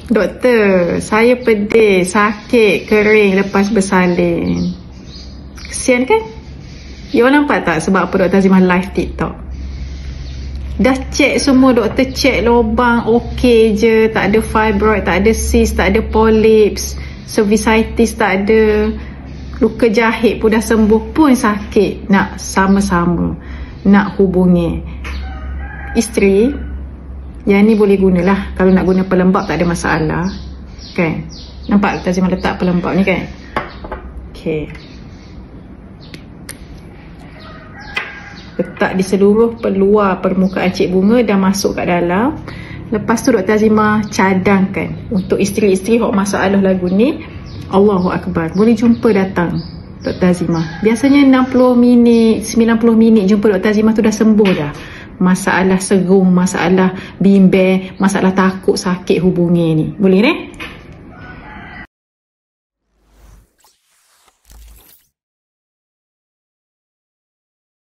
Doktor, saya pedih, sakit, kering lepas bersalin. Kesian kan? You nampak tak sebab apa Dr. Azimah live TikTok? Dah cek semua, doktor cek lubang okey je, tak ada fibroid, tak ada cyst, tak ada polyps, cervicitis tak ada, luka jahit pun dah sembuh, pun sakit. Nak sama-sama nak hubungi isteri, yang ni boleh gunalah. Kalau nak guna pelembap tak ada masalah kan. Nampak Dr. Azimah letak pelembap ni kan. Okay, letak di seluruh peluar permukaan cik bunga dan masuk kat dalam. Lepas tu Dr. Azimah cadangkan untuk isteri-isteri yang masalah lagu ni. Allahu Akbar, boleh jumpa datang Dr. Azimah. Biasanya 60 minit, 90 minit jumpa Dr. Azimah tu dah sembuh dah. Masalah serung, masalah bimbang, masalah takut sakit hubungi ni. Boleh ni?